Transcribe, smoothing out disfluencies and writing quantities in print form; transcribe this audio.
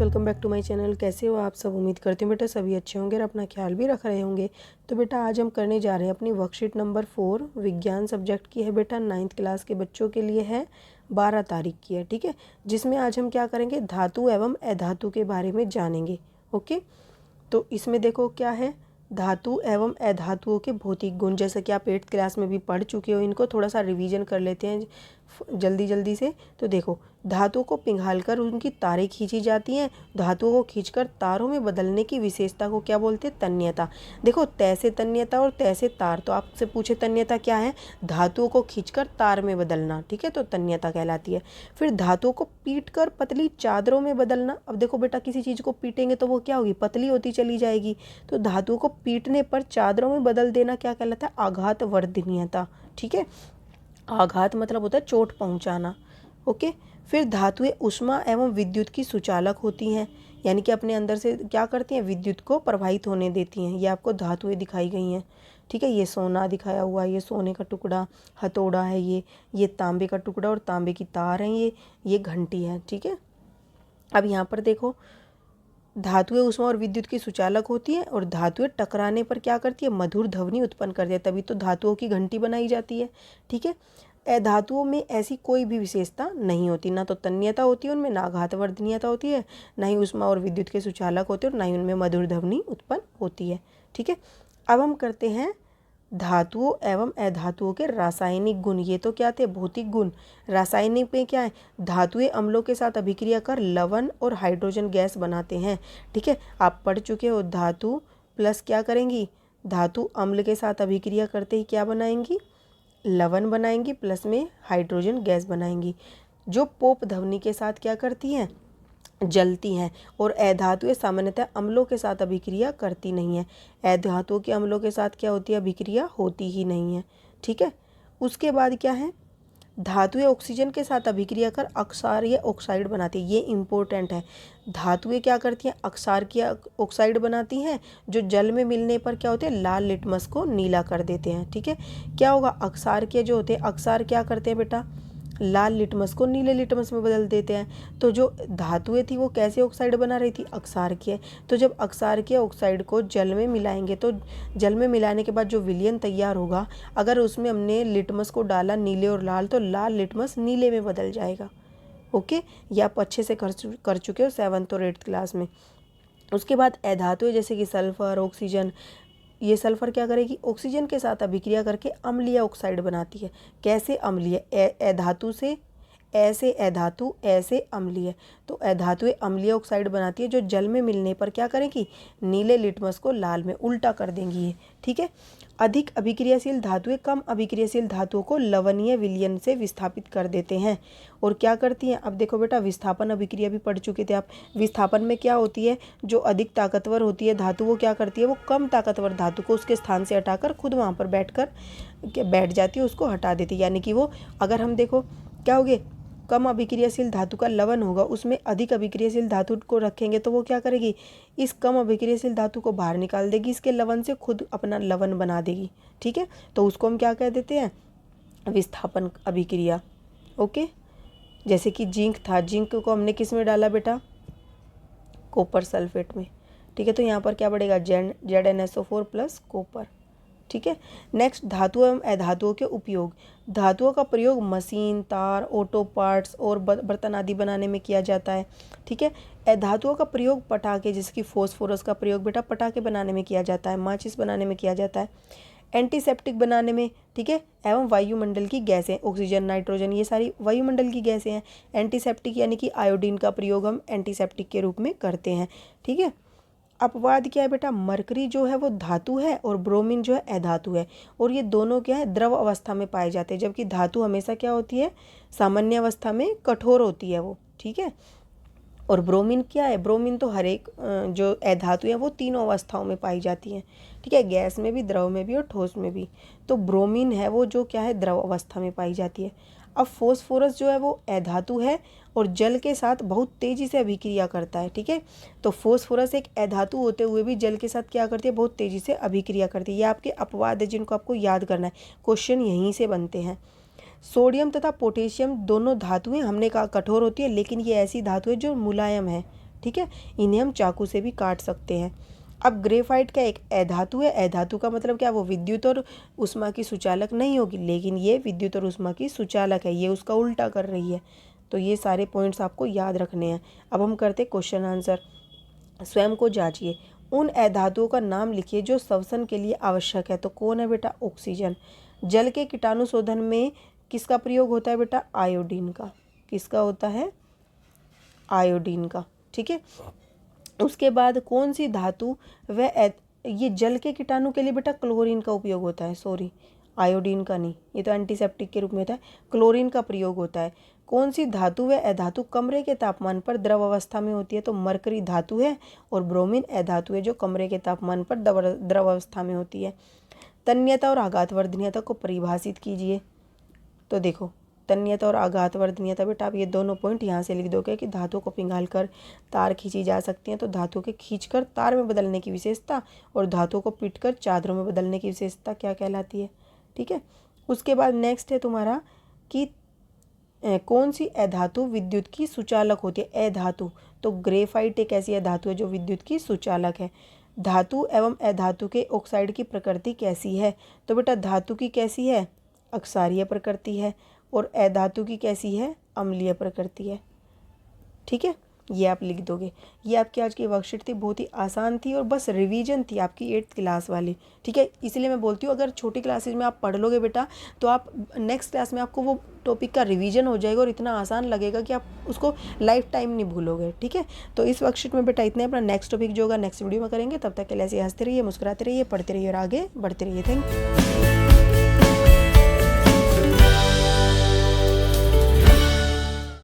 Welcome back to my channel. कैसे हो आप सब? उम्मीद करती हूँ बेटा सभी अच्छे होंगे और अपना ख्याल भी रख रहे होंगे। तो बेटा आज हम करने जा रहे हैं अपनी वर्कशीट नंबर 4 विज्ञान सब्जेक्ट की है बेटा, 9th क्लास के बच्चों के लिए है, 12 तारीख की है। ठीक है, जिसमें आज हम क्या करेंगे, धातु एवं अधातु के बारे में जानेंगे। ओके, तो इसमें देखो क्या है, धातु एवं अधातुओं के भौतिक गुण, जैसे कि आप 8th क्लास में भी पढ़ चुके हो। इनको थोड़ा सा रिवीजन कर लेते हैं जल्दी जल्दी से। तो देखो, धातुओं को पिघालकर उनकी तारें खींची जाती हैं। धातुओं को खींचकर तारों में बदलने की विशेषता को क्या बोलते हैं? तन्यता। देखो, तैसे तन्यता और तैसे तार। तो आपसे पूछे तन्यता क्या है? धातुओं को खींचकर तार में बदलना। ठीक है, तो तन्यता कहलाती है। फिर धातुओं को पीटकर पतली चादरों में बदलना। अब देखो बेटा, किसी चीज़ को पीटेंगे तो वो क्या होगी? पतली होती चली जाएगी। तो धातुओं को पीटने पर चादरों में बदल देना क्या कहलाता है? आघात वर्धनीयता। ठीक है, आघात मतलब होता है चोट पहुंचाना। ओके, फिर धातुएं ऊष्मा एवं विद्युत की सुचालक होती हैं, यानी कि अपने अंदर से क्या करती हैं? विद्युत को प्रवाहित होने देती हैं। ये आपको धातुएं दिखाई गई हैं। ठीक है, ये सोना दिखाया हुआ है, ये सोने का टुकड़ा हथौड़ा है, ये तांबे का टुकड़ा और तांबे की तार है, ये घंटी है। ठीक है, अब यहाँ पर देखो, धातुएं ऊष्मा और विद्युत की सुचालक होती है और धातुएं टकराने पर क्या करती है? मधुर ध्वनि उत्पन्न करती है, तभी तो धातुओं की घंटी बनाई जाती है। ठीक है, अधातुओं में ऐसी कोई भी विशेषता नहीं होती, ना तो तन्यता होती है उनमें, ना आघातवर्धनीयता होती है, ना ही ऊष्मा और विद्युत के सुचालक होते हैं, और ना ही उनमें मधुर ध्वनि उत्पन्न होती है। ठीक है, अब हम करते हैं धातुओं एवं अधातुओं के रासायनिक गुण। ये तो क्या थे? भौतिक गुण। रासायनिक में क्या है? धातुएं अम्लों के साथ अभिक्रिया कर लवण और हाइड्रोजन गैस बनाते हैं। ठीक है, आप पढ़ चुके हो, धातु प्लस क्या करेंगी? धातु अम्ल के साथ अभिक्रिया करते ही क्या बनाएंगी? लवण बनाएंगी, प्लस में हाइड्रोजन गैस बनाएंगी, जो पोप ध्वनि के साथ क्या करती हैं? जलती हैं। और अधातुएं सामान्यतः अम्लों के साथ अभिक्रिया करती नहीं है। अधातुओं के अम्लों के साथ क्या होती है? अभिक्रिया होती ही नहीं है। ठीक है, उसके बाद क्या है? धातुएं ऑक्सीजन के साथ अभिक्रिया कर अक्षारीय ऑक्साइड बनाती है। ये इंपॉर्टेंट है। धातुएं क्या करती हैं? अक्षार की ऑक्साइड बनाती हैं, जो जल में मिलने पर क्या होते हैं? लाल लिटमस को नीला कर देते हैं। ठीक है, क्या होगा? अक्षार के जो होते हैं, अक्षार क्या करते हैं बेटा? लाल लिटमस को नीले लिटमस में बदल देते हैं। तो जो धातुएं थी वो कैसे ऑक्साइड बना रही थी? अक्षार की। तो जब अक्षार के ऑक्साइड को जल में मिलाएंगे तो जल में मिलाने के बाद जो विलयन तैयार होगा, अगर उसमें हमने लिटमस को डाला नीले और लाल, तो लाल लिटमस नीले में बदल जाएगा। ओके, ये आप अच्छे से कर चुके हो 7th और 8th क्लास में। उसके बाद अधातुएं जैसे कि सल्फर, ऑक्सीजन, ये सल्फर क्या करेगी? ऑक्सीजन के साथ अभिक्रिया करके अम्लीय ऑक्साइड बनाती है। कैसे अम्लीय? अधातु से ऐसे अधातु, ऐसे अम्लीय। तो अधातुएं अम्लीय ऑक्साइड बनाती है, जो जल में मिलने पर क्या करेगी? नीले लिटमस को लाल में उल्टा कर देंगी ये। ठीक है, अधिक अभिक्रियाशील धातुएं कम अभिक्रियाशील धातुओं को लवणीय विलयन से विस्थापित कर देते हैं। और क्या करती हैं? अब देखो बेटा, विस्थापन अभिक्रिया भी पढ़ चुके थे आप। विस्थापन में क्या होती है? जो अधिक ताकतवर होती है धातु, वो क्या करती है? वो कम ताकतवर धातु को उसके स्थान से हटाकर खुद वहाँ पर बैठ जाती है, उसको हटा देती है। यानी कि वो, अगर हम देखो क्या होगे, कम अभिक्रियाशील धातु का लवण होगा, उसमें अधिक अभिक्रियाशील धातु को रखेंगे तो वो क्या करेगी? इस कम अभिक्रियाशील धातु को बाहर निकाल देगी, इसके लवण से खुद अपना लवण बना देगी। ठीक है, तो उसको हम क्या कह देते हैं? विस्थापन अभिक्रिया। ओके, जैसे कि जिंक था, जिंक को हमने किस में डाला बेटा? कॉपर सल्फेट में। ठीक है, तो यहाँ पर क्या बढ़ेगा? ZnSO4 plus copper. ठीक है, नेक्स्ट, धातु एवं अधातुओं के उपयोग। धातुओं का प्रयोग मशीन, तार, ऑटो पार्ट्स और बर्तन आदि बनाने में किया जाता है। ठीक है, अधातुओं का प्रयोग पटाखे, जैसे कि फॉस्फोरस का प्रयोग बेटा पटाखे बनाने में किया जाता है, माचिस बनाने में किया जाता है, एंटीसेप्टिक बनाने में। ठीक है, एवं वायुमंडल की गैसें, ऑक्सीजन, नाइट्रोजन, ये सारी वायुमंडल की गैसें हैं। एंटीसेप्टिक यानी कि आयोडीन का प्रयोग हम एंटीसेप्टिक के रूप में करते हैं। ठीक है, अपवाद क्या है बेटा? मरकरी जो है वो धातु है और ब्रोमीन जो है अधातु है, और ये दोनों क्या है? द्रव अवस्था में पाए जाते हैं, जबकि धातु हमेशा क्या होती है? सामान्य अवस्था में कठोर होती है वो। ठीक है, और ब्रोमीन क्या है? ब्रोमीन तो हर एक जो अधातु है वो तीनों अवस्थाओं में पाई जाती हैं। ठीक है, गैस में भी, द्रव में भी और ठोस में भी। तो ब्रोमीन है वो जो क्या है? द्रव अवस्था में पाई जाती है। अब फॉस्फोरस जो है वो अधातु है और जल के साथ बहुत तेजी से अभिक्रिया करता है। ठीक है, तो फॉस्फोरस एक अधातु होते हुए भी जल के साथ क्या करती है? बहुत तेजी से अभिक्रिया करती है। ये आपके अपवाद है जिनको आपको याद करना है, क्वेश्चन यहीं से बनते हैं। सोडियम तथा पोटेशियम दोनों धातुएं हमने कहा कठोर होती है, लेकिन ये ऐसी धातु है जो मुलायम है। ठीक है, इन्हें हम चाकू से भी काट सकते हैं। अब ग्रेफाइट का एक अधातु है, अधातु का मतलब क्या, वो विद्युत और उष्मा की सुचालक नहीं होगी, लेकिन ये विद्युत और उष्मा की सुचालक है, ये उसका उल्टा कर रही है। तो ये सारे पॉइंट्स आपको याद रखने हैं। अब हम करते क्वेश्चन आंसर। स्वयं को जांचिए, उन अधातुओं का नाम लिखिए जो श्वसन के लिए आवश्यक है। तो कौन है बेटा, ऑक्सीजन। जल के कीटाणु शोधन में किसका प्रयोग होता है बेटा, आयोडीन का। किसका होता है, आयोडीन का, ठीक है। उसके बाद कौन सी धातु व ये जल के कीटाणु के लिए बेटा क्लोरीन का उपयोग होता है, सॉरी आयोडीन का नहीं, ये तो एंटीसेप्टिक के रूप में होता है, क्लोरीन का प्रयोग होता है। कौन सी धातु व अधातु कमरे के तापमान पर द्रव अवस्था में होती है, तो मरकरी धातु है और ब्रोमीन अधातु है जो कमरे के तापमान पर द्रव अवस्था में होती है। तन्यता और आघातवर्धनीयता को परिभाषित कीजिए। तो देखो, तन्यता और आघातवर्धनीयता बेटा आप ये दोनों पॉइंट यहाँ से लिख दोगे कि धातु को पिघालकर तार खींची जा सकती हैं, तो धातु के खींचकर तार में बदलने की विशेषता और धातु को पीटकर चादरों में बदलने की विशेषता क्या कहलाती है, ठीक है। उसके बाद नेक्स्ट है तुम्हारा कि कौन सी अधातु विद्युत की सुचालक होती है, अधातु। तो ग्रेफाइट एक ऐसी अधातु है जो विद्युत की सुचालक है। धातु एवं अधातु के ऑक्साइड की प्रकृति कैसी है, तो बेटा धातु की कैसी है, अक्षारीय प्रकृति है, और अधातु की कैसी है, अम्लीय प्रकृति है, ठीक है। ये आप लिख दोगे। ये आपकी आज की वर्कशीट थी, बहुत ही आसान थी और बस रिवीजन थी आपकी 8th क्लास वाली, ठीक है। इसलिए मैं बोलती हूँ अगर छोटी क्लासेज में आप पढ़ लोगे बेटा तो आप नेक्स्ट क्लास में आपको वो टॉपिक का रिवीजन हो जाएगा और इतना आसान लगेगा कि आप उसको लाइफ टाइम नहीं भूलोगे, ठीक है। तो इस वर्कशीट में बेटा इतने, अपना नेक्स्ट टॉपिक जो होगा नेक्स्ट वीडियो में करेंगे। तब तक के लिए ऐसे हंसते रहिए, मुस्कुराते रहिए, पढ़ते रहिए और आगे बढ़ते रहिए। Thank you.